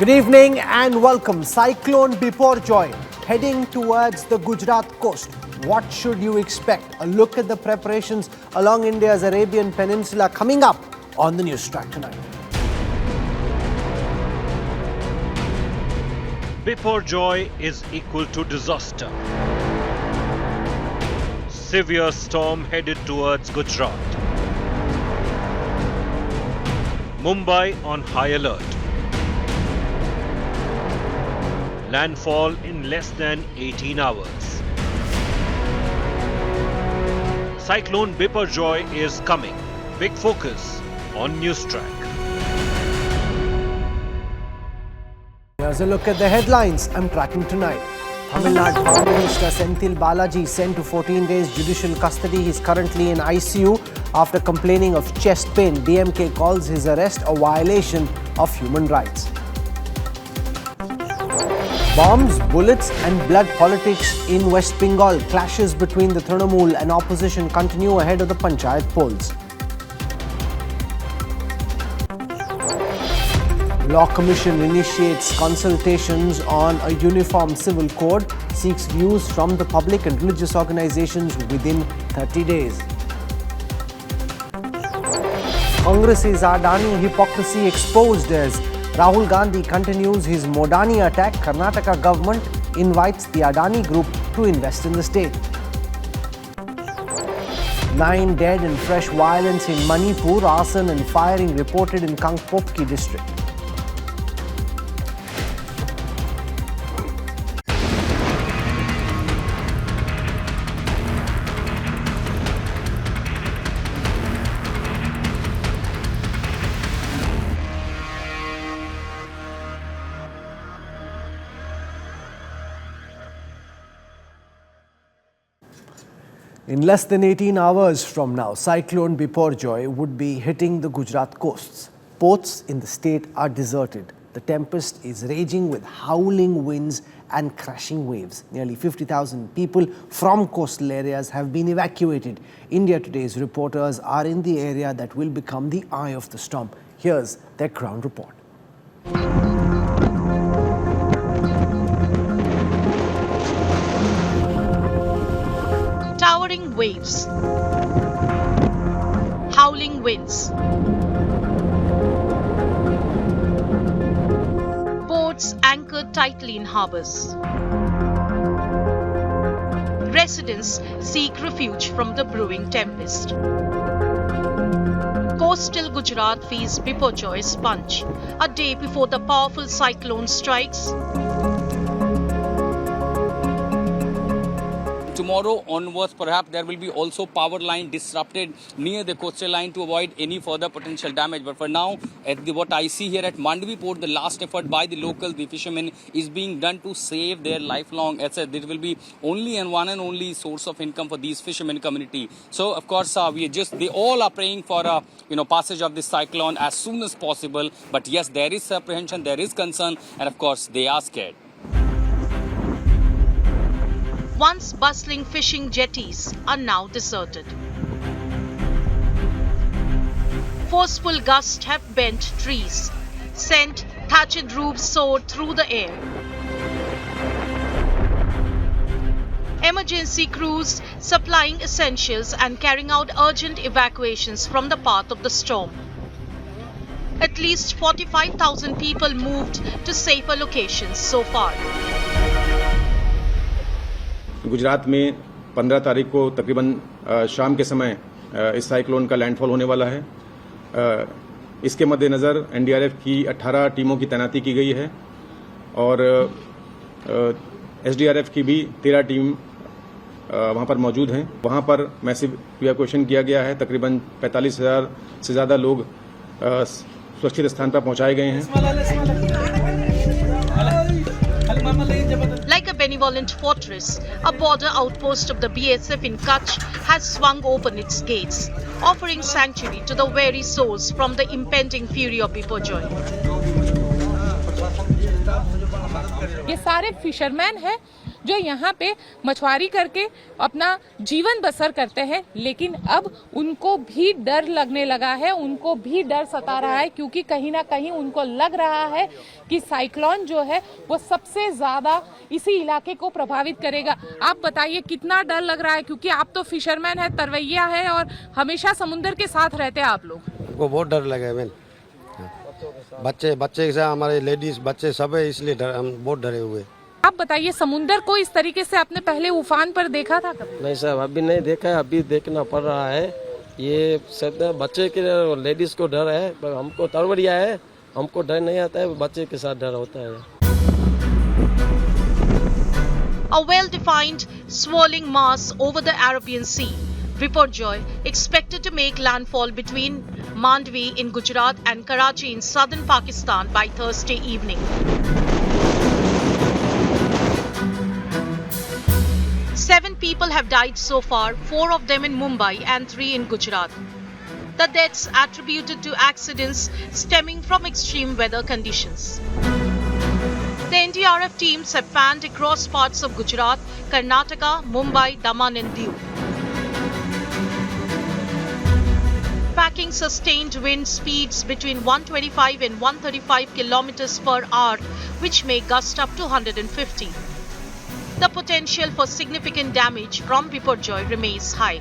Good evening and welcome. Cyclone Biparjoy heading towards the Gujarat coast. What should you expect? A look at the preparations along India's Arabian Peninsula coming up on the news track tonight. Biparjoy is equal to disaster. Severe storm headed towards Gujarat. Mumbai on high alert. Landfall in less than 18 hours. Cyclone Biparjoy is coming. Big focus on News Track. Here's a look at the headlines I'm tracking tonight. Tamil Nadu Prime Minister Senthil Balaji sent to 14 days judicial custody. He's currently in ICU after complaining of chest pain. DMK calls his arrest a violation of human rights. Bombs, bullets and blood politics in West Bengal. Clashes between the Trinamool and opposition continue ahead of the Panchayat polls. Law Commission initiates consultations on a uniform civil code, seeks views from the public and religious organizations within 30 days. Congress's Adani hypocrisy exposed as Rahul Gandhi continues his Modani attack. Karnataka government invites the Adani group to invest in the state. 9 dead and fresh violence in Manipur. Arson and firing reported in Kangpokpi district. In less than 18 hours from now, Cyclone Biparjoy would be hitting the Gujarat coasts. Ports in the state are deserted. The tempest is raging with howling winds and crashing waves. Nearly 50,000 people from coastal areas have been evacuated. India Today's reporters are in the area that will become the eye of the storm. Here's their ground report. Towering waves, howling winds, boats anchored tightly in harbours. Residents seek refuge from the brewing tempest. Coastal Gujarat feels Biparjoy's punch. A day before the powerful cyclone strikes, tomorrow onwards, perhaps there will be also power line disrupted near the coastal line to avoid any further potential damage. But for now, what I see here at Mandvi Port, the last effort by the locals, the fishermen, is being done to save their lifelong assets. This will be only and one and only source of income for these fishermen community. So, of course, they all are praying for passage of this cyclone as soon as possible. But yes, there is apprehension, there is concern, and of course, they are scared. once bustling fishing jetties are now deserted. Forceful gusts have bent trees, sent thatched roofs soared through the air. Emergency crews supplying essentials and carrying out urgent evacuations from the path of the storm. At least 45,000 people moved to safer locations so far. Gujarat में 15 तारीख को तकरीबन शाम के समय इस cyclone का landfall होने वाला है। इसके मद्देनज़र एनडीआरएफ की 18 टीमों की तैनाती की गई है और एसडीआरएफ की भी 13 टीम वहां पर मौजूद हैं। वहां पर मैसिव इवैक्यूएशन किया गया है। तकरीबन 45,000 से ज़्यादा लोग सुरक्षित स्थान पर पहुंचाए गए हैं। Like a benevolent fortress, a border outpost of the BSF in Kutch has swung open its gates, offering sanctuary to the weary souls from the impending fury of Biparjoy. ये सारे फिशरमैन हैं जो यहाँ पे मछुआरी करके अपना जीवन बसर करते हैं, लेकिन अब उनको भी डर लगने लगा है, उनको भी डर सता रहा है, क्योंकि कहीं ना कहीं उनको लग रहा है कि साइक्लोन जो है वो सबसे ज्यादा इसी इलाके को प्रभावित करेगा। आप बताइए कितना डर लग रहा है, क्योंकि आप तो फिशरमैन है, तरवैया है और हमेशा समुद्र के साथ रहते हैं आप लोग। हमको बहुत डर लगा मैन, बच्चे के साथ हमारे लेडीज बच्चे सब है, इसलिए हम बहुत डरे हुए। आप बताइए समुद्र को इस तरीके से आपने पहले उफान पर देखा था कभी? नहीं सर, अभी नहीं देखा है, अभी देखना पड़ रहा है। ये सब बच्चे के लेडीज को डर है, पर हमको तरवरिया है, हमको डर नहीं आता है, बच्चे के साथ डर होता है। A well-defined swirling mass over the Arabian Sea. Biparjoy expected to make landfall between Mandvi in Gujarat and Karachi in southern Pakistan by Thursday evening. Seven people have died so far, 4 of them in Mumbai and 3 in Gujarat. The deaths attributed to accidents stemming from extreme weather conditions. The NDRF teams have panned across parts of Gujarat, Karnataka, Mumbai, Daman and Diu. Packing sustained wind speeds between 125 and 135 kilometers per hour, which may gust up to 150. The potential for significant damage from Biparjoy remains high.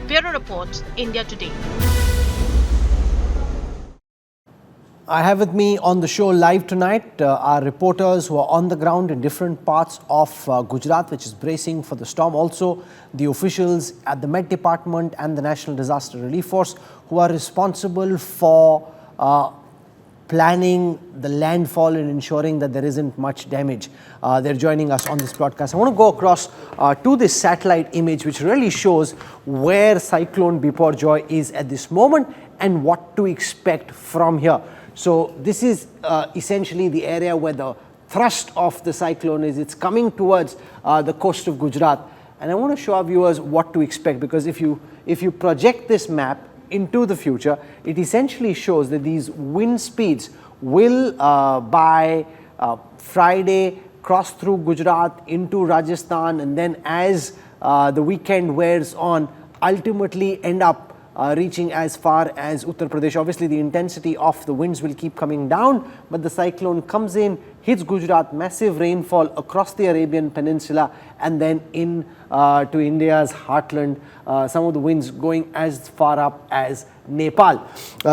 Bureau Report, India Today. I have with me on the show live tonight our reporters who are on the ground in different parts of Gujarat, which is bracing for the storm. Also, the officials at the Met Department and the National Disaster Relief Force who are responsible for planning the landfall and ensuring that there isn't much damage. They're joining us on this broadcast. I want to go across to this satellite image which really shows where Cyclone Biparjoy is at this moment and what to expect from here. So this is essentially the area where the thrust of the cyclone is. It's coming towards the coast of Gujarat, and I want to show our viewers what to expect, because if you project this map into the future, it essentially shows that these wind speeds will by Friday cross through Gujarat into Rajasthan, and then as the weekend wears on, ultimately end up reaching as far as Uttar Pradesh. Obviously, the intensity of the winds will keep coming down, but the cyclone comes in, hits Gujarat, massive rainfall across the Arabian Peninsula, and then in to India's heartland, some of the winds going as far up as Nepal.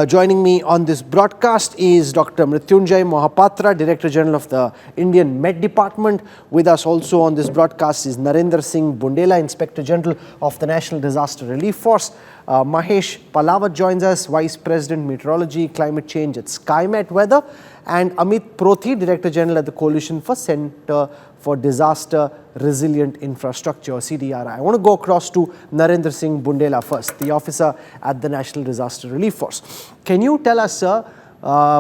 Joining me on this broadcast is Dr. Mrityunjay Mohapatra, Director General of the Indian Met Department. With us also on this broadcast is Narendra Singh Bundela, Inspector General of the National Disaster Relief Force. Mahesh Palawat joins us, Vice President Meteorology, Climate Change at SkyMet Weather, and Amit Prothi, Director General at the Coalition for Centre for Disaster Resilient Infrastructure, CDRI. I want to go across to Narendra Singh Bundela first, the officer at the National Disaster Relief Force. Can you tell us, sir,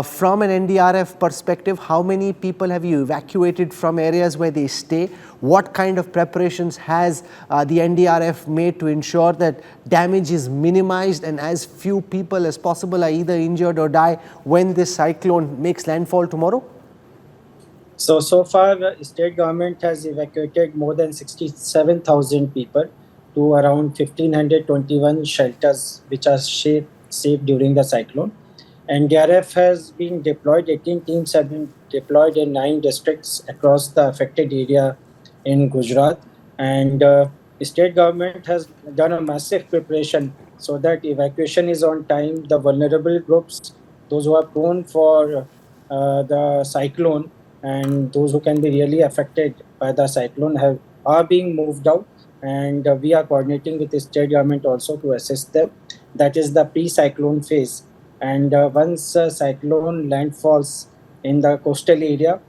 from an NDRF perspective, how many people have you evacuated from areas where they stay? What kind of preparations has the NDRF made to ensure that damage is minimized and as few people as possible are either injured or die when this cyclone makes landfall tomorrow? So far, the state government has evacuated more than 67,000 people to around 1,521 shelters which are safe during the cyclone. NDRF has been deployed, 18 teams have been deployed in 9 districts across the affected area in Gujarat, and the state government has done a massive preparation so that evacuation is on time. The vulnerable groups, those who are prone for the cyclone and those who can be really affected by the cyclone are being moved out, and we are coordinating with the state government also to assist them. That is the pre-cyclone phase. And once cyclone landfalls in the coastal area,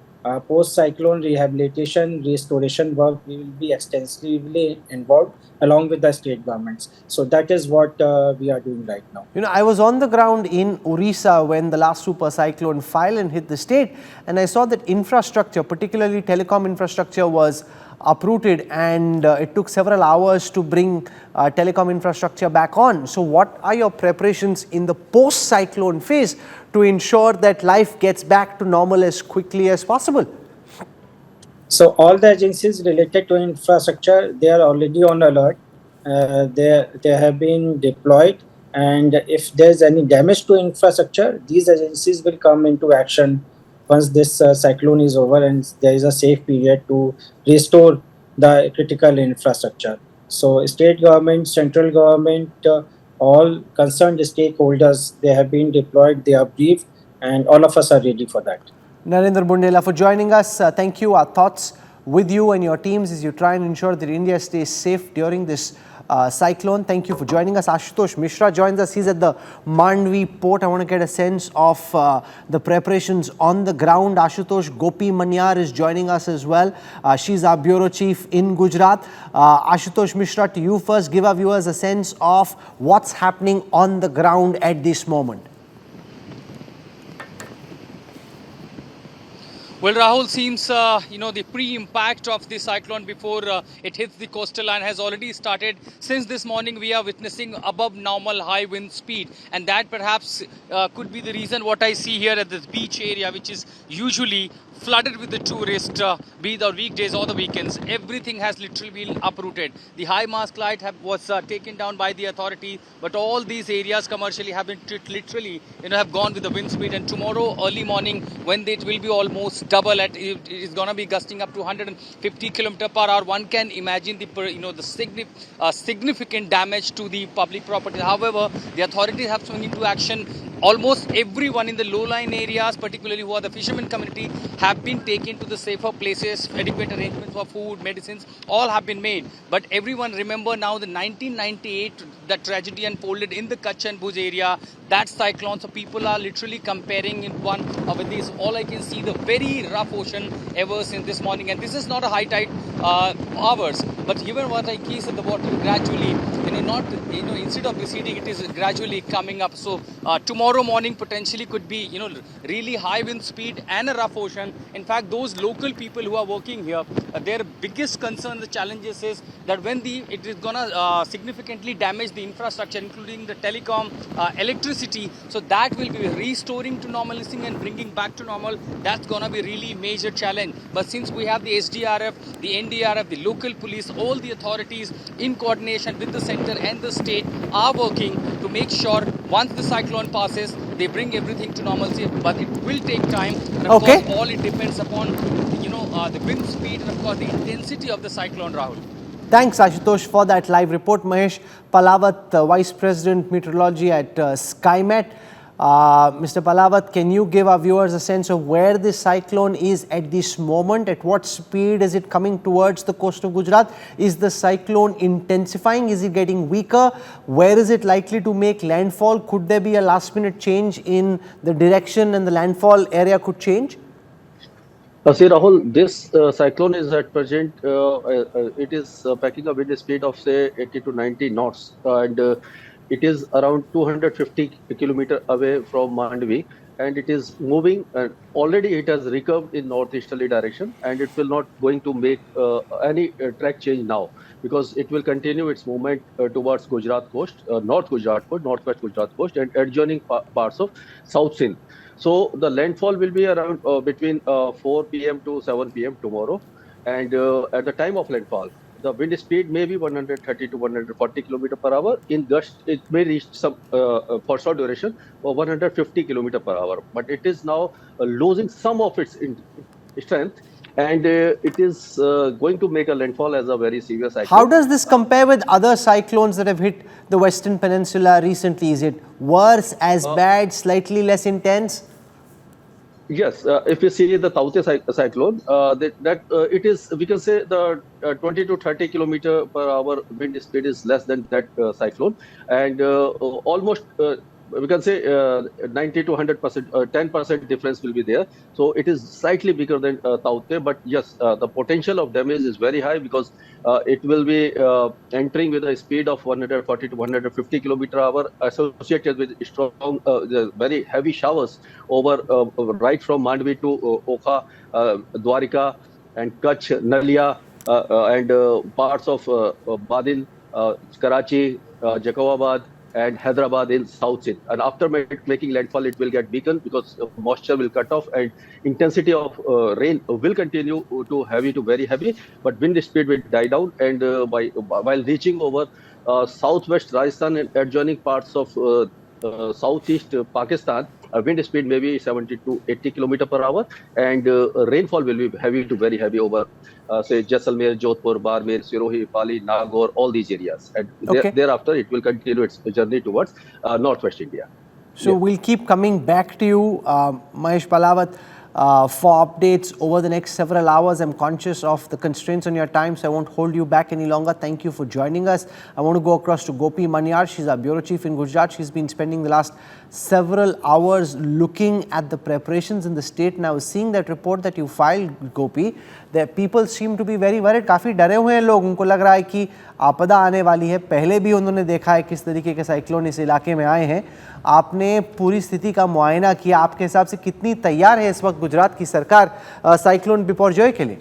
post-cyclone rehabilitation, restoration work will be extensively involved along with the state governments. So that is what we are doing right now. You know, I was on the ground in Orissa when the last super cyclone Cyclone hit the state, and I saw that infrastructure, particularly telecom infrastructure, was uprooted, and it took several hours to bring telecom infrastructure back on. So what are your preparations in the post-cyclone phase to ensure that life gets back to normal as quickly as possible? So all the agencies related to infrastructure, they are already on alert. They have been deployed, and if there's any damage to infrastructure, these agencies will come into action once this cyclone is over and there is a safe period to restore the critical infrastructure. So state government, central government, all concerned stakeholders, they have been deployed, they are briefed, and all of us are ready for that. Narendra Bundela, for joining us. Thank you. Our thoughts with you and your teams as you try and ensure that India stays safe during this cyclone. Thank you for joining us. Ashutosh Mishra joins us. He's at the Mandvi port. I want to get a sense of the preparations on the ground. Ashutosh, Gopi Manyar is joining us as well. She's our bureau chief in Gujarat. Ashutosh Mishra, to you first, give our viewers a sense of what's happening on the ground at this moment. Well, Rahul, seems, the pre-impact of the cyclone before it hits the coastal line has already started. Since this morning, we are witnessing above normal high wind speed. And that perhaps could be the reason what I see here at this beach area, which is usually flooded with the tourists, be it on weekdays or the weekends. Everything has literally been uprooted. The high mast light was taken down by the authority, but all these areas commercially have been literally, have gone with the wind speed. And tomorrow early morning, when it will be almost double, it is going to be gusting up to 150 km per hour. One can imagine the significant damage to the public property. However, the authorities have swung into action. Almost everyone in the low-lying areas, particularly who are the fishermen community, have been taken to the safer places. Adequate arrangements for food, medicines, all have been made. But everyone remember now the 1998, the tragedy unfolded in the Kutch and Bhuj area, that cyclone. So people are literally comparing in one with this. All I can see, the very rough ocean ever since this morning. And this is not a high tide hours, but even what I see the water gradually, instead of receding, it is gradually coming up. So tomorrow morning potentially could be, really high wind speed and a rough ocean. In fact, those local people who are working here, their biggest concern, the challenges is that when it is gonna significantly damage the infrastructure, including the telecom, electricity, so that will be restoring to normalcy and bringing back to normal. That's gonna be really major challenge. But since we have the SDRF, the NDRF, the local police, all the authorities in coordination with the center and the state are working to make sure once the cyclone passes, they bring everything to normalcy. But it will take time, and of course, all it depends upon the wind speed and of course the intensity of the cyclone, Rahul. Thanks, Ashutosh, for that live report. Mahesh Palawat, Vice President Meteorology at SkyMet. Mr. Palawat, can you give our viewers a sense of where this cyclone is at this moment? At what speed is it coming towards the coast of Gujarat? Is the cyclone intensifying? Is it getting weaker? Where is it likely to make landfall? Could there be a last-minute change in the direction and the landfall area could change? See, Rahul, this cyclone is at present, it is packing a wind speed of say 80 to 90 knots, and it is around 250 kilometers away from Mandvi, and it is moving, and already it has recurved in northeasterly direction, and it will not going to make any track change now, because it will continue its movement towards Gujarat coast, North Gujarat coast, Northwest Gujarat coast, and adjoining parts of South Sindh. So the landfall will be around between 4 p.m. to 7 p.m. tomorrow. And at the time of landfall, the wind speed may be 130 to 140 km per hour. In gust, it may reach some for short duration of 150 km per hour. But it is now losing some of its strength. And it is going to make a landfall as a very serious cyclone. How does this compare with other cyclones that have hit the Western Peninsula recently? Is it worse, as bad, slightly less intense? Yes, if you see the Taute cyclone, it is, we can say the 20 to 30 km per hour wind speed is less than that cyclone, and almost we can say 90 to 100%, 10% difference will be there. So it is slightly bigger than Taute, but yes, the potential of damage is very high, because it will be entering with a speed of 140 to 150 km hour, associated with strong, very heavy showers over right from Mandvi to Okha, Dwarika, and Kutch, Nalia, and parts of Badin, Karachi, Jacobabad, and Hyderabad in south. And after making landfall, it will get weakened because moisture will cut off and intensity of rain will continue to heavy to very heavy, but wind speed will die down. And while reaching over southwest Rajasthan and adjoining parts of southeast Pakistan, wind speed may be 70 to 80 km per hour, and rainfall will be heavy to very heavy over, say, Jaisalmer, Jodhpur, Barmer, Sirohi, Pali, Nagaur, all these areas. And thereafter, it will continue its journey towards northwest India. So we'll keep coming back to you, Mahesh Palawat, for updates over the next several hours. I'm conscious of the constraints on your time, so I won't hold you back any longer. Thank you for joining us. I want to go across to Gopi Manyar. She's our bureau chief in Gujarat. She's been spending the last several hours looking at the preparations in the state. Now, seeing that report that you filed, Gopi, that people seem to be very worried. काफ़ी डरे हुए हैं लोग. उनको लग रहा है कि आपदा आने वाली है. पहले भी उन्होंने देखा है किस तरीके के साइक्लोन इस इलाके में आए हैं. आपने पूरी स्थिति का मुआयना किया. आपके हिसाब से कितनी तैयार है इस वक्त गुजरात की सरकार साइक्लोन बिपरजॉय के लिए?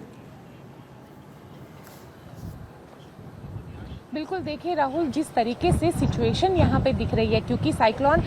बिल्कुल, देखिए राहुल, जिस तरीके से सिचुएशन यहाँ पे दिख रही है, क्योंकि साइक्लोन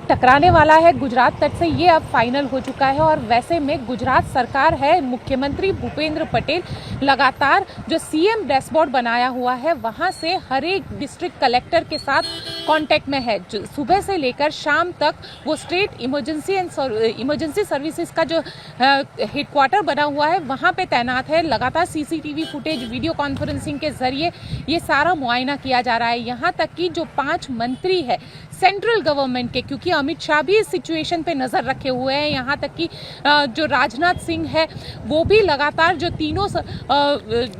टकराने वाला है गुजरात तट से, ये अब फाइनल हो चुका है। और वैसे में गुजरात सरकार है, मुख्यमंत्री भूपेंद्र पटेल लगातार जो सीएम डैशबोर्ड बनाया हुआ है वहाँ से हर एक डिस्ट्रिक्ट कलेक्टर के साथ कांटेक्ट में है। सुबह से लेकर शाम तक वो स्टेट इमरजेंसी सर्विसेज का जो हेडक्वार्टर बना हुआ है वहाँ पे तैनात है। लगातार सीसीटीवी फुटेज, वीडियो कॉन्फ्रेंसिंग के जरिए ये सारा मुआयना किया जा रहा है। यहाँ तक कि जो 5 मंत्री है सेंट्रल गवर्नमेंट के, क्योंकि अमित शाह भी इस सिचुएशन पे नज़र रखे हुए हैं, यहाँ तक कि जो राजनाथ सिंह है वो भी लगातार जो तीनों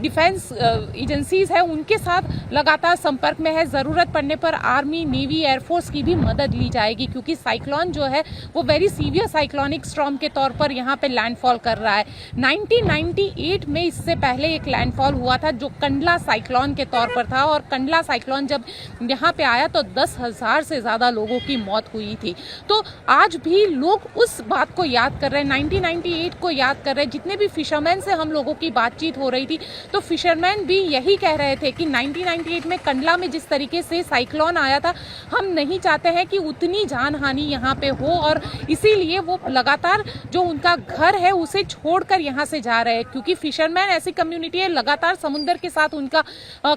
डिफेंस एजेंसीज है उनके साथ लगातार संपर्क में है। ज़रूरत पड़ने पर आर्मी, नेवी, एयरफोर्स की भी मदद ली जाएगी, क्योंकि साइक्लोन जो है वो वेरी सीवियर साइक्लोनिक स्टॉर्म के तौर पर यहाँ पे लैंडफॉल कर रहा है। 1998 में इससे पहले एक लैंडफॉल हुआ था जो कंडला साइक्लोन के तौर पर था, और कंडला साइक्लोन जब यहाँ पे आया तो 10,000 से ज़्यादा लोगों की मौत हुई थी। तो आज भी लोग उस बात को याद कर रहे हैं, 1998 को याद कर रहे हैं। जितने भी फिशरमैन से हम लोगों की बातचीत हो रही थी तो फिशरमैन भी यही कह रहे थे कि 1998 में कंडला में जिस तरीके से साइक्लोन आया था, हम नहीं चाहते हैं कि उतनी जान हानि यहाँ पे हो, और इसीलिए वो लगातार जो उनका घर है उसे छोड़कर यहाँ से जा रहे हैं, क्योंकि फिशरमैन ऐसी कम्युनिटी है, लगातार समुद्र के साथ उनका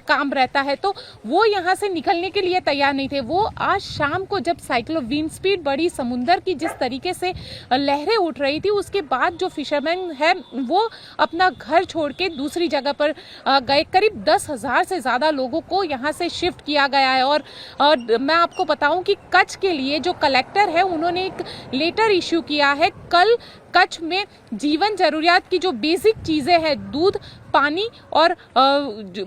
काम रहता है, तो वो यहाँ से निकलने के लिए तैयार नहीं थे। वो आज शाम को जब साइक्लोन विंड स्पीड बढ़ी, समुद्र की जिस तरीके से लहरें उठ रही थी, उसके बाद जो फिशरमैन है वो अपना घर छोड़ के दूसरी जगह पर गए। करीब 10,000 से ज़्यादा लोगों को यहाँ से शिफ्ट किया गया है। और मैं आपको बताऊं कि कच्छ के लिए जो कलेक्टर है उन्होंने एक लेटर इश्यू किया है। कल कच्छ में जीवन जरूरियात की जो बेसिक चीज़ें हैं, दूध, पानी और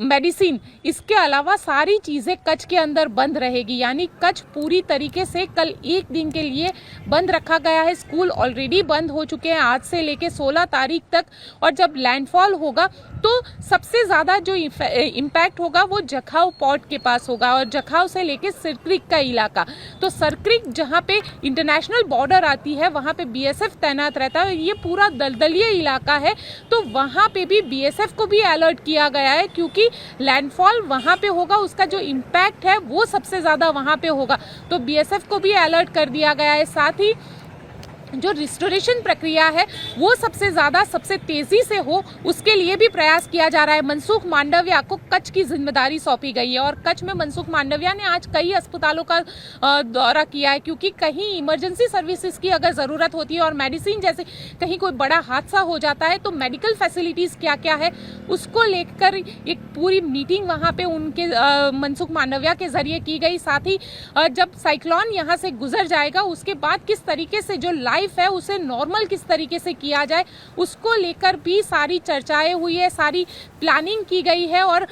मेडिसिन, इसके अलावा सारी चीज़ें कच्छ के अंदर बंद रहेगी। यानी कच्छ पूरी तरीके से कल एक दिन के लिए बंद रखा गया है। स्कूल ऑलरेडी बंद हो चुके हैं आज से लेके 16 तारीख तक, और जब लैंडफॉल होगा तो सबसे ज़्यादा जो इम्पैक्ट होगा वो जखाव पोर्ट के पास होगा, और जखाव से लेके सरक्रिक का इलाका। तो सरक्रिक जहाँ पे इंटरनेशनल बॉर्डर आती है वहाँ पे बीएसएफ तैनात रहता है। ये पूरा दलदलीय इलाका है, तो वहाँ पे भी बीएसएफ को भी अलर्ट किया गया है, क्योंकि लैंडफॉल वहाँ पे होगा, उसका जो इम्पैक्ट है वो सबसे ज़्यादा वहाँ पे होगा, तो बीएसएफ को भी अलर्ट कर दिया गया है। साथ ही जो रिस्टोरेशन प्रक्रिया है वो सबसे ज़्यादा सबसे तेज़ी से हो, उसके लिए भी प्रयास किया जा रहा है। मनसुख मांडविया को कच्छ की जिम्मेदारी सौंपी गई है, और कच्छ में मनसुख मांडविया ने आज कई अस्पतालों का दौरा किया है, क्योंकि कहीं इमरजेंसी सर्विसेज की अगर ज़रूरत होती है और मेडिसिन जैसे कहीं कोई बड़ा हादसा हो जाता है तो मेडिकल फैसिलिटीज़ क्या क्या है उसको लेकर एक पूरी मीटिंग वहाँ पे उनके मनसुख मांडविया के ज़रिए की गई। साथ ही जब साइक्लोन यहाँ से गुजर जाएगा उसके बाद किस तरीके से जो लाइफ है उसे नॉर्मल किस तरीके से किया जाए उसको लेकर भी सारी चर्चाएं हुई है, सारी प्लानिंग की गई है, और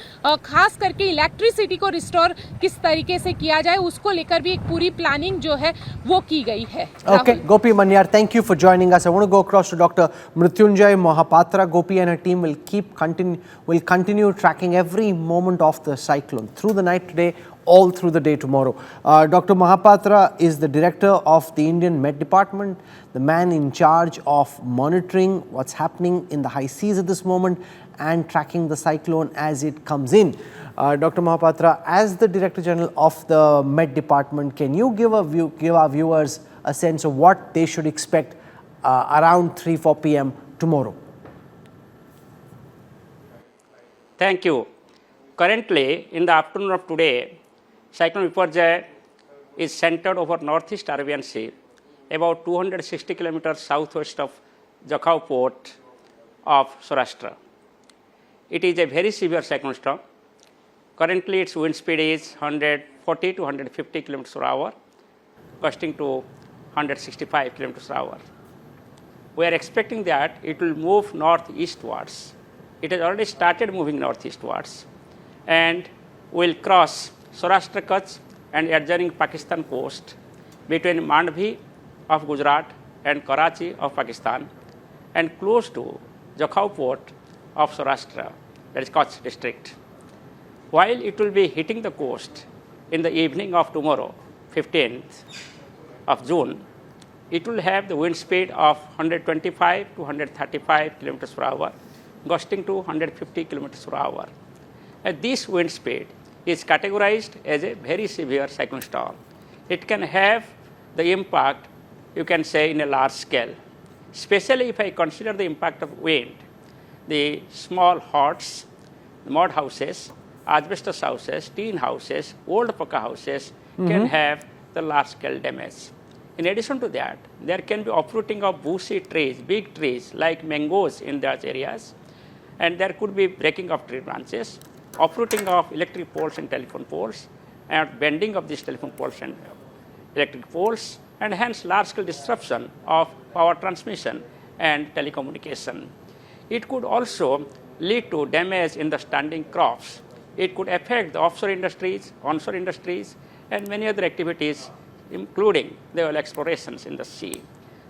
खास करके इलेक्ट्रिसिटी को रिस्टोर किस तरीके से किया जाए उसको लेकर भी एक पूरी प्लानिंग जो है वो की गई है। Okay, Gopi Manyar, thank you for joining us. I want to go across to Dr. Mrityunjay Mohapatra. Gopi and her team will continue tracking every moment of the cyclone through the night today. all through the day tomorrow. Dr. Mahapatra is the director of the Indian Met Department, the man in charge of monitoring what's happening in the high seas at this moment and tracking the cyclone as it comes in. Dr. Mahapatra, as the Director General of the Met Department, can you give our viewers a sense of what they should expect around 3-4 p.m. tomorrow? Thank you. Currently, in the afternoon of today, Cyclone Biparjoy is centered over Northeast Arabian Sea, about 260 kilometers southwest of Jakhau port of Saurashtra. It is a very severe cyclone storm. Currently, its wind speed is 140 to 150 kilometers per hour, gusting to 165 kilometers per hour. We are expecting that it will move northeastwards. It has already started moving northeastwards and will cross Saurashtra Kutch and adjoining Pakistan coast between Mandvi of Gujarat and Karachi of Pakistan and close to Jakhau port of Saurashtra, that is Kutch district. While it will be hitting the coast in the evening of tomorrow, 15th of June, it will have the wind speed of 125 to 135 kilometers per hour, gusting to 150 kilometers per hour. And this wind speed is categorized as a very severe cyclone storm. It can have the impact, you can say, in a large scale. Especially if I consider the impact of wind, the small huts, mud houses, asbestos houses, tin houses, old pucca houses can have the large scale damage. In addition to that, there can be uprooting of bushy trees, big trees like mangoes in those areas, and there could be breaking of tree branches, uprooting of electric poles and telephone poles, and bending of these telephone poles and electric poles, and hence large scale disruption of power transmission and telecommunication. It could also lead to damage in the standing crops. It could affect the offshore industries, onshore industries, and many other activities, including the oil explorations in the sea.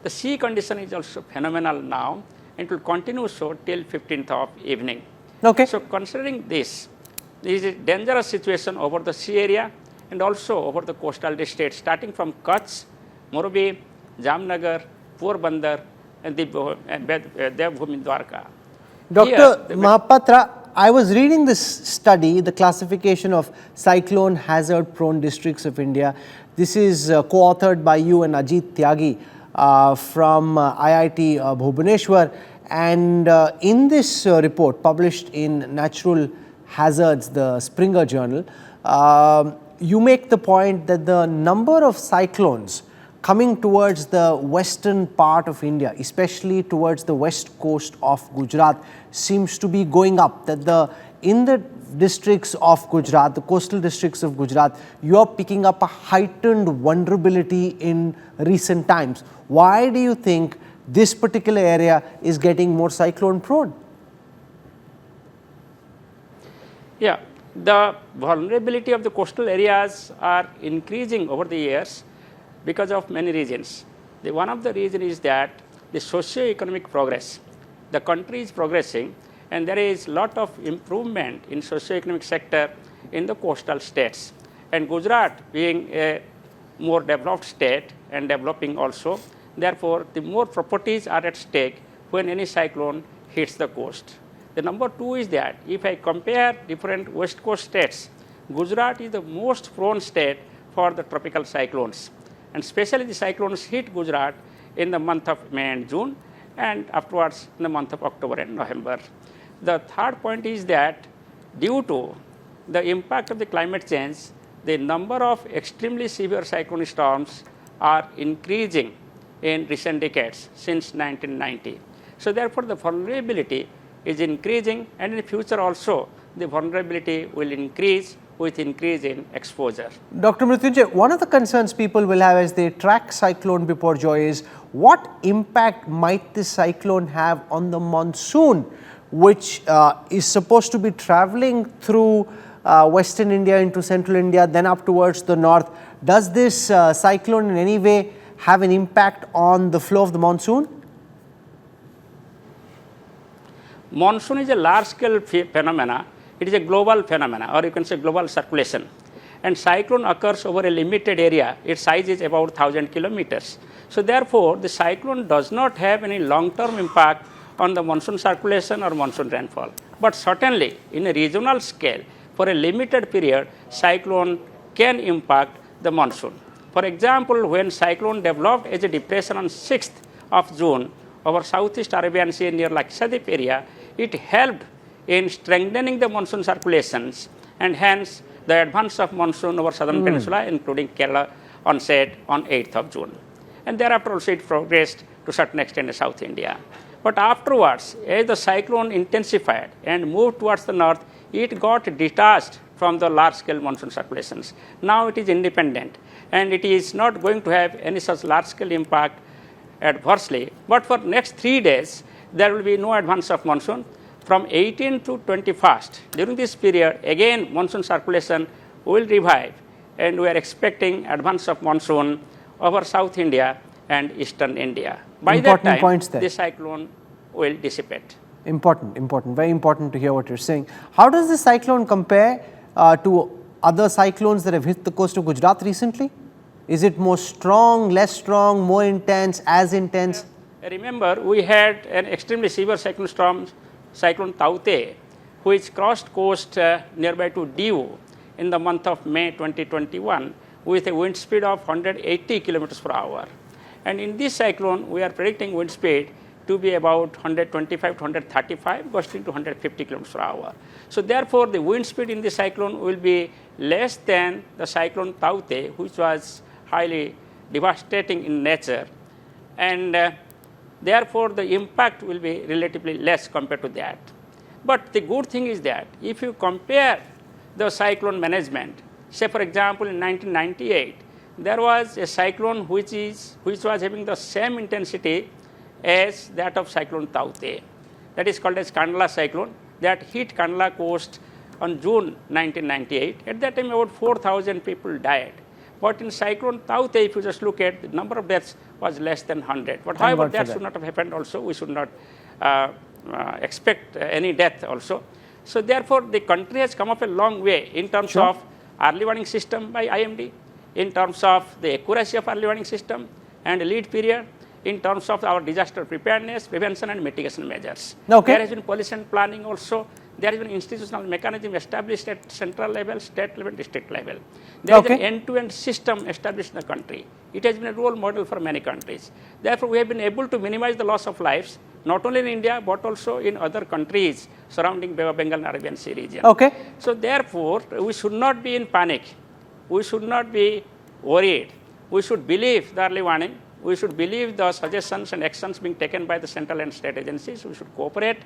The sea condition is also phenomenal now, and it will continue so till 15th of evening. Okay. So considering this is a dangerous situation over the sea area and also over the coastal districts, starting from Kutch, Morbi, Jamnagar, Porbandar, and Devbhumi Dwarka. Dr. Mahapatra, I was reading this study, the classification of cyclone hazard prone districts of India. This is co-authored by you and Ajit Tyagi from IIT Bhubaneswar. And in this report published in Natural Hazards, the Springer Journal, you make the point that the number of cyclones coming towards the western part of India, especially towards the west coast of Gujarat, seems to be going up. That in the districts of Gujarat, the coastal districts of Gujarat, you are picking up a heightened vulnerability in recent times. Why do you think this particular area is getting more cyclone prone? Yeah, the vulnerability of the coastal areas are increasing over the years because of many reasons. One of the reasons is that the socio-economic progress. The country is progressing and there is a lot of improvement in socio-economic sector in the coastal states. And Gujarat being a more developed state and developing also, therefore the more properties are at stake when any cyclone hits the coast. The number two is that if I compare different west coast states, Gujarat is the most prone state for the tropical cyclones. And especially the cyclones hit Gujarat in the month of May and June, and afterwards in the month of October and November. The third point is that due to the impact of the climate change, the number of extremely severe cyclone storms are increasing in recent decades since 1990. So therefore, the vulnerability is increasing, and in the future also the vulnerability will increase with increase in exposure. Dr. Mrityunjay, one of the concerns people will have as they track Cyclone Biparjoy is what impact might this cyclone have on the monsoon, which is supposed to be traveling through western India into central India, then up towards the north. Does this cyclone in any way have an impact on the flow of the monsoon? Monsoon is a large-scale phenomena. It is a global phenomena, or you can say global circulation. and cyclone occurs over a limited area. Its size is about 1,000 kilometers. So therefore, the cyclone does not have any long-term impact on the monsoon circulation or monsoon rainfall. But certainly, in a regional scale, for a limited period, cyclone can impact the monsoon. For example, when cyclone developed as a depression on 6th of June over Southeast Arabian Sea near Lakshadweep area, it helped in strengthening the monsoon circulations, and hence the advance of monsoon over southern peninsula, including Kerala, onset on 8th of June. And thereafter also it progressed to a certain extent in South India. But afterwards, as the cyclone intensified and moved towards the north, it got detached from the large-scale monsoon circulations. Now it is independent, and it is not going to have any such large-scale impact adversely. But for next 3 days, there will be no advance of monsoon. From 18 to 21st, during this period, again monsoon circulation will revive, and we are expecting advance of monsoon over South India and Eastern India. By that time, the cyclone will dissipate. Important, very important to hear what you're saying. How does this cyclone compare to other cyclones that have hit the coast of Gujarat recently? Is it more strong, less strong, more intense, as intense? Remember, we had an extremely severe cyclone storm, Cyclone Taute, which crossed coast nearby to Diu in the month of May 2021 with a wind speed of 180 kilometers per hour. And in this cyclone, we are predicting wind speed to be about 125 to 135, gusting to 150 kilometers per hour. So therefore, the wind speed in this cyclone will be less than the Cyclone Taute, which was highly devastating in nature. And therefore, the impact will be relatively less compared to that. But the good thing is that if you compare the cyclone management, say for example in 1998, there was a cyclone which was having the same intensity as that of Cyclone Taute. That is called as Kandla cyclone that hit Kandla coast on June 1998. At that time, about 4,000 people died. But in Cyclone Taute, if you just look at the number of deaths was less than 100. But however, that should not have happened also. We should not expect any death also. So therefore, the country has come up a long way in terms of early warning system by IMD, in terms of the accuracy of early warning system and lead period, in terms of our disaster preparedness, prevention and mitigation measures. There has been policy and planning also. There has been institutional mechanism established at central level, state level, district level. There is an end-to-end system established in the country. It has been a role model for many countries. Therefore, we have been able to minimize the loss of lives, not only in India, but also in other countries surrounding Bay of Bengal and Arabian Sea region. So therefore, we should not be in panic. We should not be worried. We should believe the early warning. We should believe the suggestions and actions being taken by the central and state agencies. We should cooperate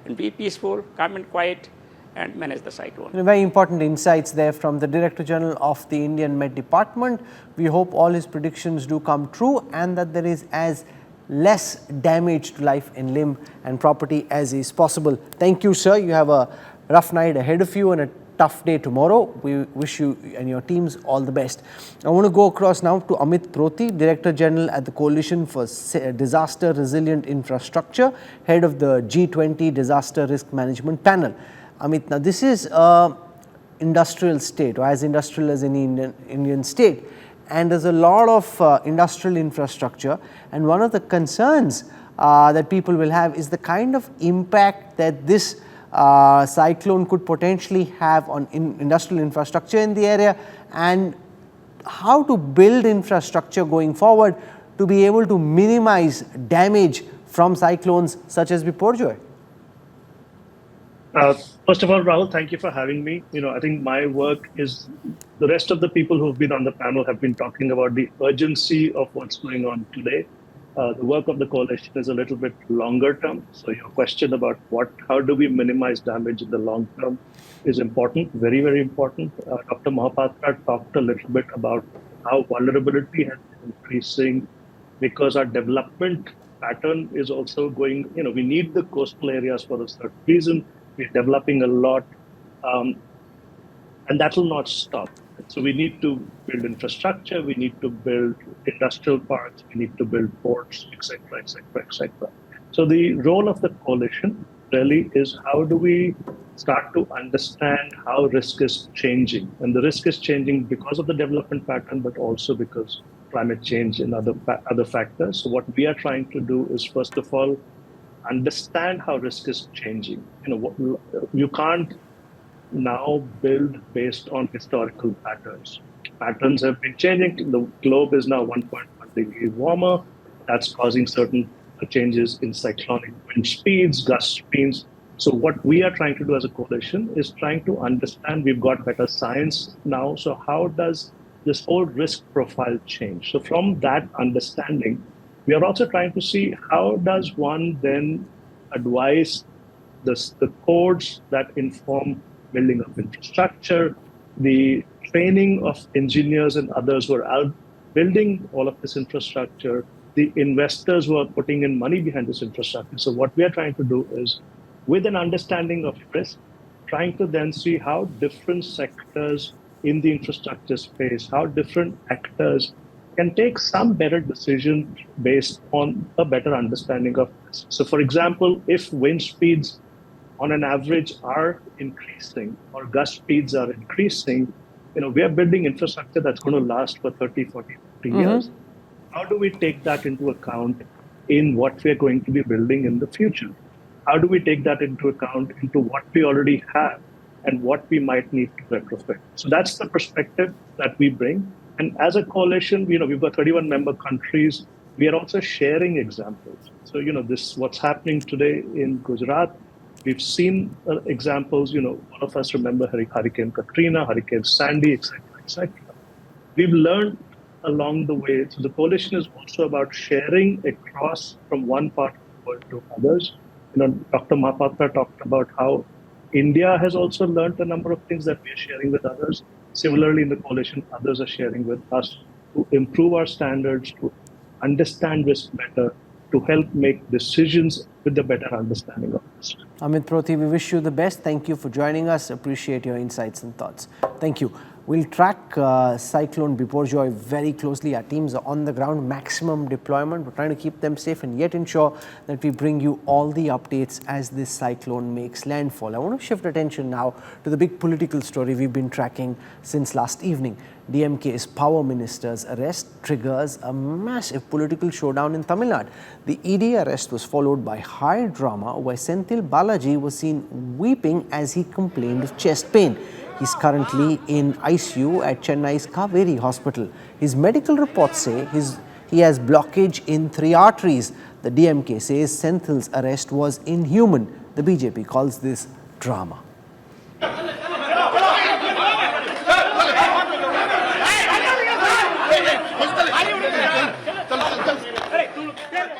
and be peaceful, calm and quiet, and manage the cyclone. Very important insights there from the Director General of the Indian Met Department. We hope all his predictions do come true and that there is as less damage to life and limb and property as is possible. Thank you, sir. You have a rough night ahead of you and a tough day tomorrow. We wish you and your teams all the best. I want to go across now to Amit Proti, Director General at the Coalition for Disaster Resilient Infrastructure, head of the G20 Disaster Risk Management Panel. Amit, now this is an industrial state, or as industrial as any Indian state, and there's a lot of industrial infrastructure, and one of the concerns that people will have is the kind of impact that this cyclone could potentially have on industrial infrastructure in the area, and how to build infrastructure going forward to be able to minimize damage from cyclones such as Biparjoy. First of all, Rahul, thank you for having me. I think my work is, the rest of the people who've been on the panel have been talking about the urgency of what's going on today. The work of the coalition is a little bit longer term. So your question about how do we minimize damage in the long term is important, very, very important. Dr. Mohapatra talked a little bit about how vulnerability has been increasing because our development pattern is also going, we need the coastal areas for a certain reason. We're developing a lot, and that will not stop. So we need to build infrastructure, we need to build industrial parks, we need to build ports, etc., etc., etc. So the role of the coalition really is how do we start to understand how risk is changing. And the risk is changing because of the development pattern, but also because climate change and other factors. So what we are trying to do is, first of all, understand how risk is changing. You can't now build based on historical patterns. Patterns have been changing. The globe is now 1.1 degrees warmer. That's causing certain changes in cyclonic wind speeds, gust speeds. So what we are trying to do as a coalition is trying to understand, we've got better science now, so how does this whole risk profile change? So from that understanding, we are also trying to see how does one then advise the codes that inform building of infrastructure, the training of engineers and others who are out building all of this infrastructure, the investors who are putting in money behind this infrastructure. So what we are trying to do is, with an understanding of risk, trying to then see how different sectors in the infrastructure space, how different actors can take some better decisions based on a better understanding of this. So for example, if wind speeds on an average are increasing or gust speeds are increasing, we are building infrastructure that's going to last for 30, 40, 50 years. How do we take that into account in what we're going to be building in the future? How do we take that into account into what we already have and what we might need to retrofit? So that's the perspective that we bring. And as a coalition, we've got 31 member countries. We are also sharing examples. So, this what's happening today in Gujarat. We've seen examples, all of us remember Hurricane Katrina, Hurricane Sandy, etc., etc. We've learned along the way. So the coalition is also about sharing across from one part of the world to others. Dr. Mahapatra talked about how India has also learned a number of things that we are sharing with others. Similarly, in the coalition, others are sharing with us to improve our standards, to understand risk better, to help make decisions with a better understanding of this. Amit Proti, we wish you the best. Thank you for joining us. Appreciate your insights and thoughts. Thank you. We'll track Cyclone Biparjoy very closely. Our teams are on the ground, maximum deployment. We're trying to keep them safe and yet ensure that we bring you all the updates as this cyclone makes landfall. I want to shift attention now to the big political story we've been tracking since last evening. DMK's power minister's arrest triggers a massive political showdown in Tamil Nadu. The ED arrest was followed by high drama where Senthil Balaji was seen weeping as he complained of chest pain. He's currently in ICU at Chennai's Kaveri Hospital. His medical reports say he has blockage in 3 arteries. The DMK says Senthil's arrest was inhuman. The BJP calls this drama.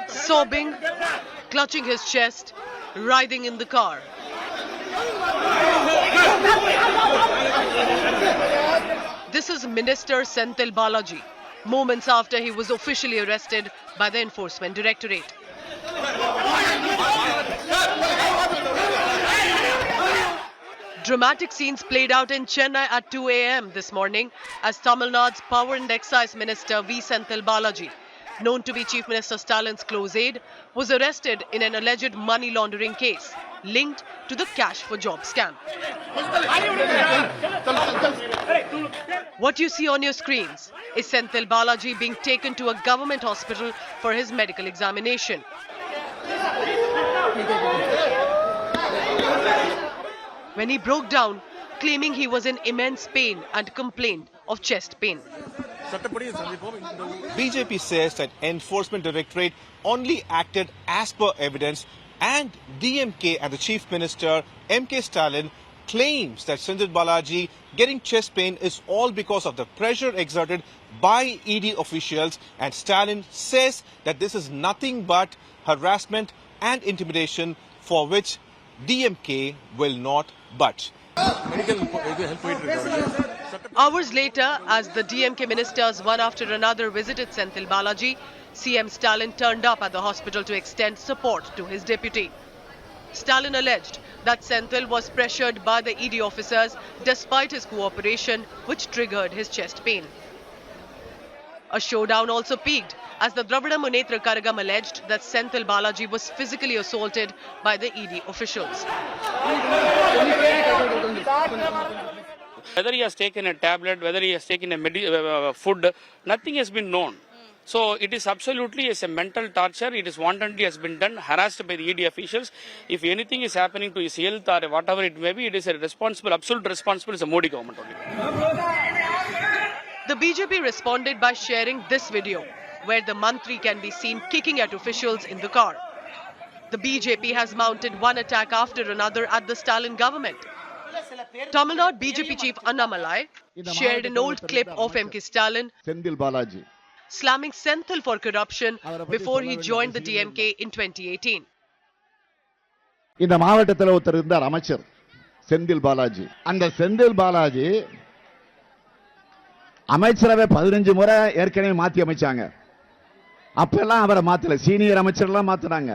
Sobbing, clutching his chest, writhing in the car. This is Minister Senthil Balaji, moments after he was officially arrested by the Enforcement Directorate. Dramatic scenes played out in Chennai at 2 a.m. this morning as Tamil Nadu's Power and Excise Minister V. Senthil Balaji, known to be Chief Minister Stalin's close aide, was arrested in an alleged money laundering case linked to the Cash for Job scam. What you see on your screens is Senthil Balaji being taken to a government hospital for his medical examination. When he broke down, claiming he was in immense pain and complained of chest pain. BJP says that Enforcement Directorate only acted as per evidence, and DMK and the Chief Minister M.K. Stalin claims that Senthil Balaji getting chest pain is all because of the pressure exerted by ED officials, and Stalin says that this is nothing but harassment and intimidation for which DMK will not budge. Hours later, as the DMK ministers one after another visited Senthil Balaji, CM Stalin turned up at the hospital to extend support to his deputy. Stalin alleged that Senthil was pressured by the ED officers despite his cooperation, which triggered his chest pain. A showdown also peaked as the Dravida Munetra Karagam alleged that Senthil Balaji was physically assaulted by the ED officials. Whether he has taken a tablet, whether he has taken a food, nothing has been known. So it is absolutely as a mental torture. It is wantonly has been done, harassed by the ED officials. If anything is happening to his health or whatever it may be, it is a responsible, absolute responsible is the Modi government only. The BJP responded by sharing this video, where the Mantri can be seen kicking at officials in the car. The BJP has mounted one attack after another at the Stalin government. Tamil Nadu BJP chief Annamalai shared an old clip of MK Stalin slamming Senthil for corruption before he joined the DMK in 2018. இந்த மாவட்டத்தில் ஒருத்தர் இருந்தார் அமைச்சர் செந்தில் பாலாஜி. அந்த செந்தில் பாலாஜி அமைச்சரவை 15 முறை ஏற்கனவே மாத்தி அமைச்சாங்க. அப்பெல்லாம் அவரை மாத்தல, சீனியர் அமைச்சர்லாம் மாத்தினாங்க.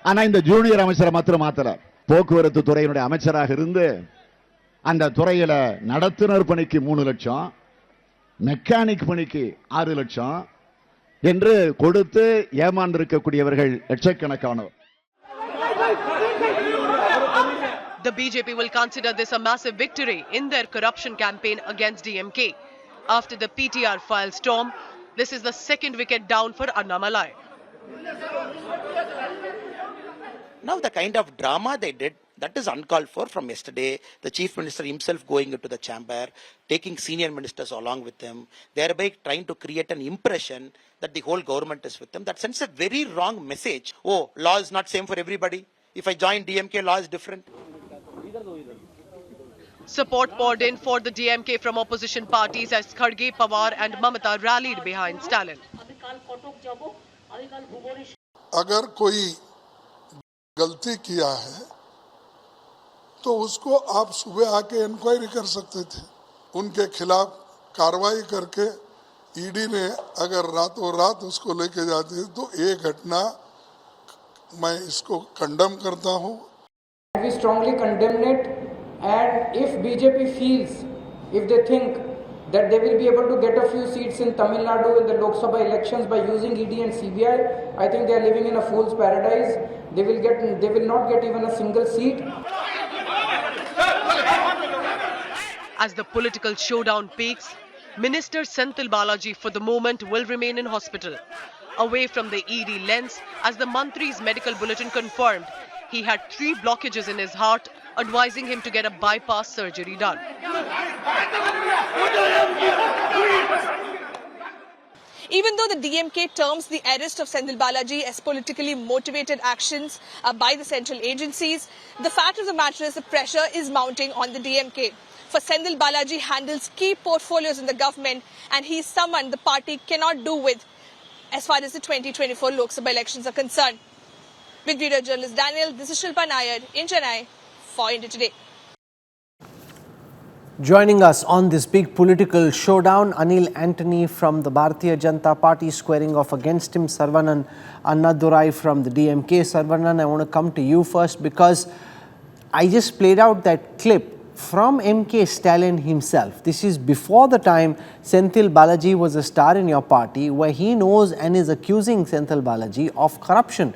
ஆனா இந்த ஜூனியர் அமைச்சரை மாத்திரம் மாத்தல. போக்குவரத்து துறையினுடைய அமைச்சராக இருந்து அந்த துறையில நடத்துனர் பணிக்கு 3 லட்சம், மெக்கானிக் பணிக்கு 6 லட்சம் என்று கொடுத்து ஏமாந்திருக்கக்கூடியவர்கள் லட்சக்கணக்கானவர். The BJP will consider this a massive victory in their corruption campaign against DMK. After the PTR file storm, this is the second wicket down for Annamalai. Now the kind of drama they did, that is uncalled for from yesterday. The chief minister himself going into the chamber, taking senior ministers along with him, thereby trying to create an impression that the whole government is with them. That sends a very wrong message. Oh, law is not same for everybody. If I join DMK, law is different. Support poured in for the DMK from opposition parties as Kharge, Pawar and Mamata rallied behind Stalin. अगर कोई गलती किया है तो उसको आप सुबह आके इंक्वायरी कर सकते थे. उनके खिलाफ कार्रवाई करके ईडी ने अगर रातों रात उसको लेके जाती तो ये घटना मैं इसको कंडेम करता हूँ. We strongly condemn it, and if BJP feels, if they think that they will be able to get a few seats in Tamil Nadu in the Lok Sabha elections by using ED and CBI, I think they are living in a fool's paradise. They will not get even a single seat. As the political showdown peaks, Minister Senthil Balaji for the moment will remain in hospital, away from the ED lens, as the Mantri's medical bulletin confirmed he had 3 blockages in his heart, advising him to get a bypass surgery done. Even though the DMK terms the arrest of Senthil Balaji as politically motivated actions by the central agencies, the fact of the matter is the pressure is mounting on the DMK. For Senthil Balaji handles key portfolios in the government, and he is someone the party cannot do with as far as the 2024 Lok Sabha elections are concerned. With video journalist Daniel, this is Shilpa Nair in Chennai for India Today. Joining us on this big political showdown, Anil Antony from the Bharatiya Janata Party squaring off against him, Sarvanan Annadurai from the DMK. Sarvanan, I want to come to you first because I just played out that clip from MK Stalin himself. This is before the time Senthil Balaji was a star in your party, where he knows and is accusing Senthil Balaji of corruption.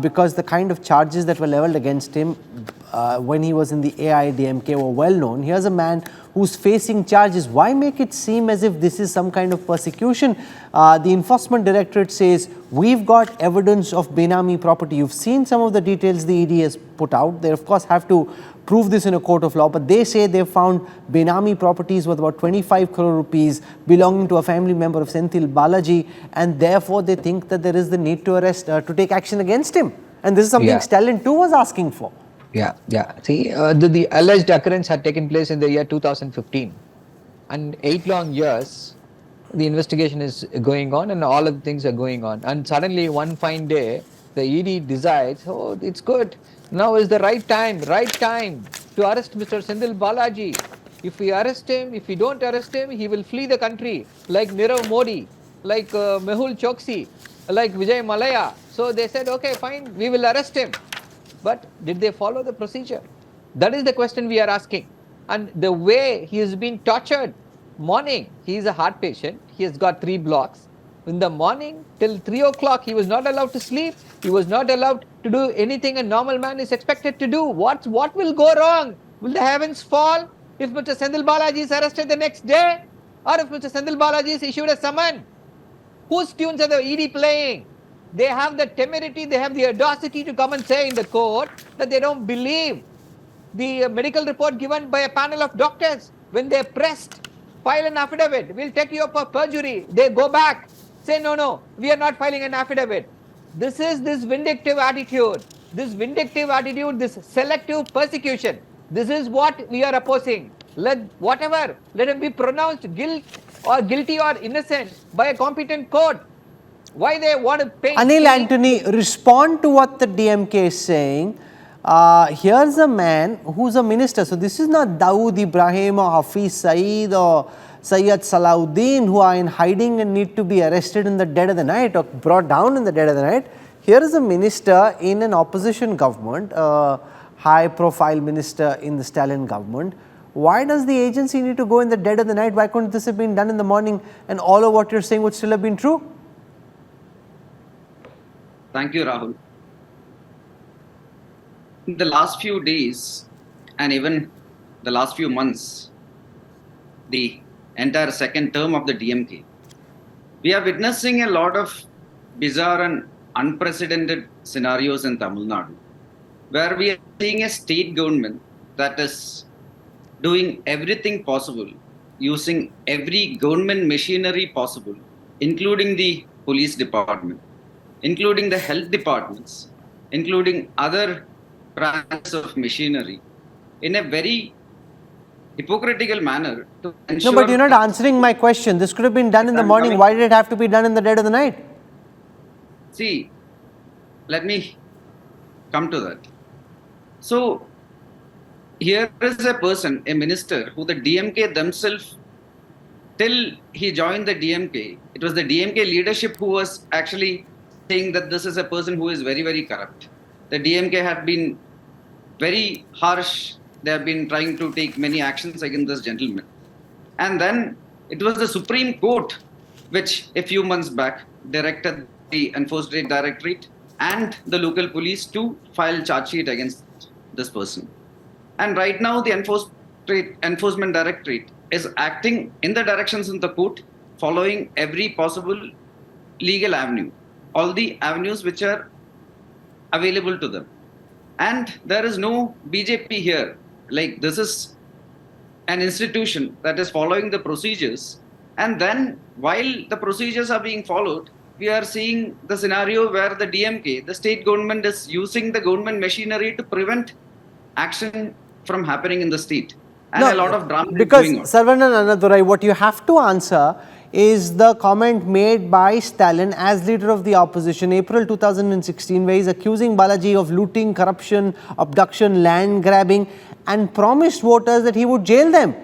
Because the kind of charges that were levelled against him when he was in the AIDMK were well known. Here's a man who's facing charges. Why make it seem as if this is some kind of persecution? The Enforcement Directorate says, we've got evidence of Benami property. You've seen some of the details the ED has put out. They of course have to prove this in a court of law, but they say they've found Benami properties worth about 25 crore rupees belonging to a family member of Senthil Balaji, and therefore they think that there is the need to arrest, to take action against him. And this is something Stalin too was asking for. See, the alleged occurrence had taken place in the year 2015, and 8 long years the investigation is going on and all of the things are going on, and suddenly one fine day the ED decides, oh, it's good, now is the right time to arrest Mr. Senthil Balaji. If we arrest him, if we don't arrest him, he will flee the country like Nirav Modi, like Mehul Choksi, like Vijay Malaya. So they said, okay, fine, we will arrest him. But did they follow the procedure? That is the question we are asking. And the way he is being tortured, morning, he is a heart patient. He has got 3 blocks. In the morning till 3 o'clock, he was not allowed to sleep. He was not allowed to do anything a normal man is expected to do. What will go wrong? Will the heavens fall if Mr. Sendil Balaji is arrested the next day? Or if Mr. Sendil Balaji is issued a summon? Whose tunes are the ED playing? They have the temerity, they have the audacity to come and say in the court that they don't believe the medical report given by a panel of doctors. When they pressed, file an affidavit, we'll take you up for perjury. They go back, say, no, we are not filing an affidavit. This is this vindictive attitude, this selective persecution. This is what we are opposing. Let him be pronounced guilty or innocent by a competent court. Why they want to paint? Anil Antony, respond to what the DMK is saying. Here's a man who's a minister. So this is not Dawood Ibrahim or Hafiz Saeed or Sayyid Salahuddin who are in hiding and need to be arrested in the dead of the night or brought down in the dead of the night. Here is a minister in an opposition government, a high profile minister in the Stalin government. Why does the agency need to go in the dead of the night? Why couldn't this have been done in the morning and all of what you're saying would still have been true? Thank you, Rahul. In the last few days and even the last few months, the entire second term of the DMK, we are witnessing a lot of bizarre and unprecedented scenarios in Tamil Nadu, where we are seeing a state government that is doing everything possible, using every government machinery possible, including the police department, including the health departments, including other branches of machinery, in a very hypocritical manner to ensure... No, but you're not answering my question. This could have been done in the morning. Why did it have to be done in the dead of the night? See, let me come to that. So, here is a person, a minister, who the DMK themselves, till he joined the DMK, it was the DMK leadership who was actually saying that this is a person who is very, very corrupt. The DMK had been very harsh. They have been trying to take many actions against this gentleman. And then it was the Supreme Court which a few months back directed the Enforcement Directorate and the local police to file charge sheet against this person. And right now the Enforcement Directorate is acting in the directions in the court, following every possible legal avenue, all the avenues which are available to them. And there is no BJP here. Like, this is an institution that is following the procedures. And then while the procedures are being followed, we are seeing the scenario where the DMK, the state government, is using the government machinery to prevent action from happening in the state. And a lot of drama is going on. Because Saravanan Annadurai, what you have to answer is the comment made by Stalin as leader of the opposition, April 2016, where he is accusing Balaji of looting, corruption, abduction, land grabbing, and promised voters that he would jail them.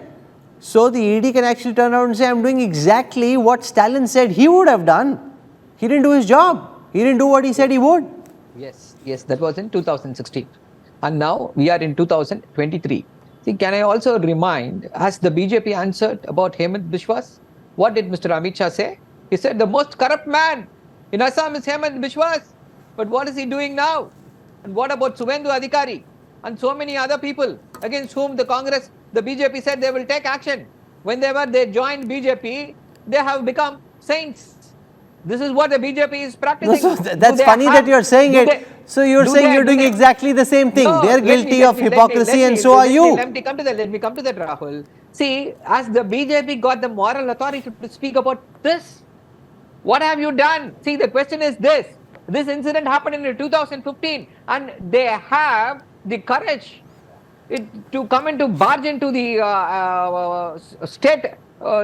So the ED can actually turn around and say, I'm doing exactly what Stalin said he would have done. He didn't do his job. He didn't do what he said he would. Yes, that was in 2016. And now we are in 2023. See, can I also remind, has the BJP answered about Hemant Biswas? What did Mr. Amit Shah say? He said the most corrupt man in Assam is Hemant Biswas. But what is he doing now? And what about Suvendu Adhikari and so many other people against whom the BJP said they will take action? Whenever they joined BJP, they have become saints. This is what the BJP is practicing. No, so that's funny that you're saying it. So you're saying you're doing exactly the same thing. No, they're guilty of hypocrisy and so are you. Let me come to that, Rahul. See, as the BJP got the moral authority to speak about this, what have you done? See, the question is this. This incident happened in 2015 and they have the courage to come and to barge into the state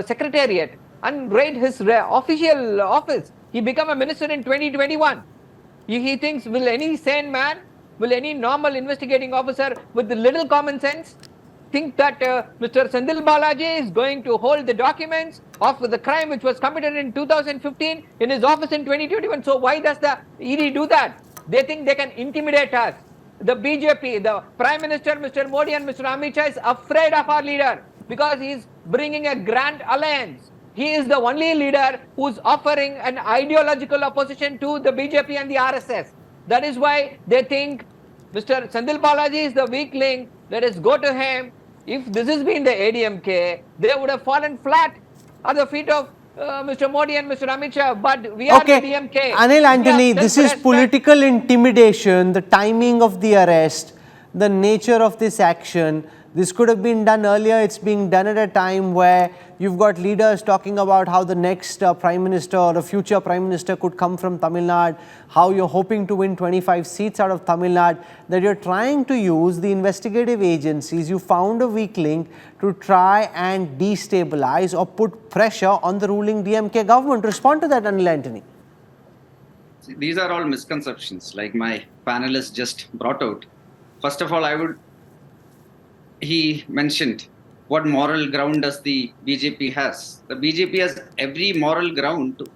secretariat and raid his official office. He became a minister in 2021. He thinks, will any sane man, will any normal investigating officer with little common sense think that Mr. Sendil Balaji is going to hold the documents of the crime which was committed in 2015 in his office in 2021? So why does the ED do that? They think they can intimidate us. The BJP, the Prime Minister, Mr. Modi and Mr. Amit Shah is afraid of our leader because he is bringing a grand alliance. He is the only leader who's offering an ideological opposition to the BJP and the RSS. That is why they think Mr. Sandil Balaji is the weak link. Let us go to him. If this has been the ADMK, they would have fallen flat at the feet of Mr. Modi and Mr. Amit Shah. But we are the DMK. Anil Antony, this is political intimidation, the timing of the arrest, the nature of this action. This could have been done earlier. It's being done at a time where you've got leaders talking about how the next Prime Minister or a future Prime Minister could come from Tamil Nadu, how you're hoping to win 25 seats out of Tamil Nadu, that you're trying to use the investigative agencies. You found a weak link to try and destabilize or put pressure on the ruling DMK government. Respond to that, Anil Antony. See, these are all misconceptions, like my panelists just brought out. First of all, he mentioned what moral ground does the BJP has. The BJP has every moral ground to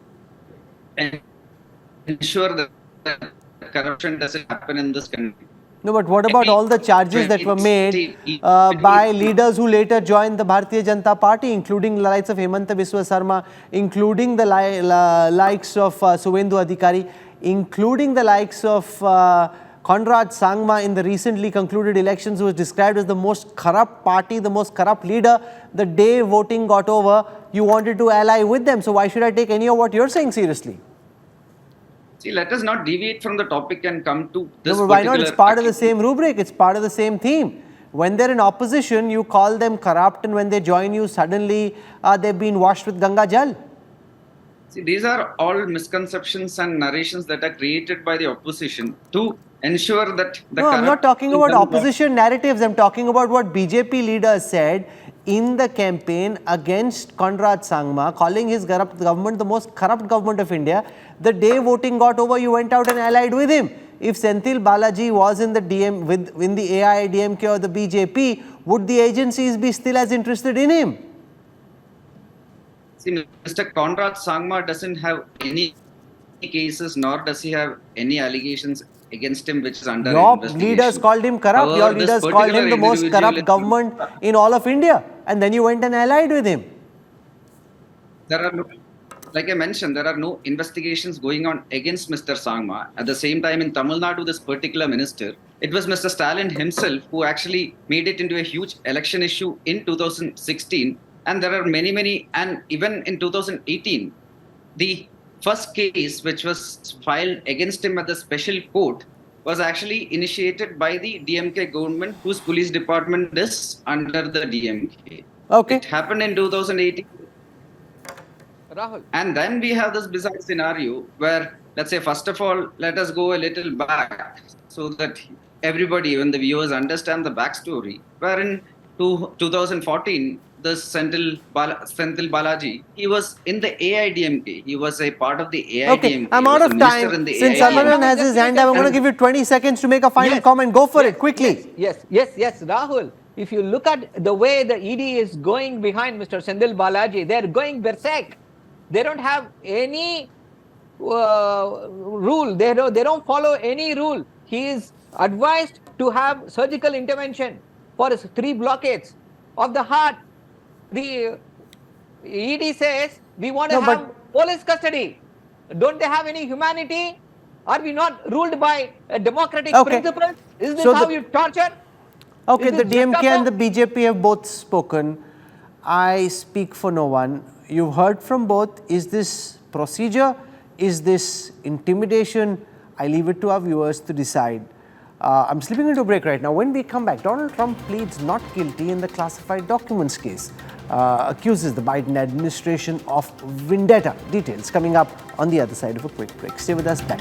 ensure that corruption doesn't happen in this country. No, but what about all the charges that were made by leaders who later joined the Bharatiya Janata Party, including the likes of Hemanta Biswa Sarma, including the likes of Suvendu Adhikari, including the likes of Conrad Sangma in the recently concluded elections, who was described as the most corrupt party, the most corrupt leader. The day voting got over, you wanted to ally with them. So why should I take any of what you're saying seriously? See, let us not deviate from the topic and come to this. No, but why not? It's part of the same rubric. It's part of the same theme. When they're in opposition, you call them corrupt, and when they join you, suddenly they've been washed with Ganga Jal. See, these are all misconceptions and narrations that are created by the opposition to ensure that the No, I'm not talking about opposition narratives. I'm talking about what BJP leaders said in the campaign against Conrad Sangma, calling his government the most corrupt government of India. The day voting got over, you went out and allied with him. If Senthil Balaji was in the in the AIADMK or the BJP, would the agencies be still as interested in him? See, Mr. Conrad Sangma doesn't have any cases, nor does he have any allegations against him which is under investigation. Your leaders called him corrupt. Your leaders called him the most corrupt government in all of India. And then you went and allied with him. There are no, like I mentioned, there are no investigations going on against Mr. Sangma. At the same time, in Tamil Nadu, this particular minister, it was Mr. Stalin himself who actually made it into a huge election issue in 2016. And there are many, and even in 2018, the first case which was filed against him at the special court was actually initiated by the DMK government, whose police department is under the DMK. Okay. It happened in 2018. Rahul. And then we have this bizarre scenario where, let's say, first of all, let us go a little back so that everybody, even the viewers, understand the backstory. Where in 2014, this Senthil Balaji, he was in the AIDMK. He was a part of the AIDMK. Okay, I'm out of time. Since Amaran has his hand, I'm going to give you 20 seconds to make a final comment. Go for it, quickly. Yes, Rahul. If you look at the way the ED is going behind Mr. Senthil Balaji, they're going berserk. They don't have any rule. They don't follow any rule. He is advised to have surgical intervention for his 3 blockades of the heart. The ED says we want to have police custody. Don't they have any humanity? Are we not ruled by a democratic principle? Is this how you torture? Okay, the DMK and the BJP have both spoken. I speak for no one. You've heard from both. Is this procedure? Is this intimidation? I leave it to our viewers to decide. I'm slipping into a break right now. When we come back, Donald Trump pleads not guilty in the classified documents case. Accuses the Biden administration of vendetta. Details coming up on the other side of a quick break. Stay with us, back.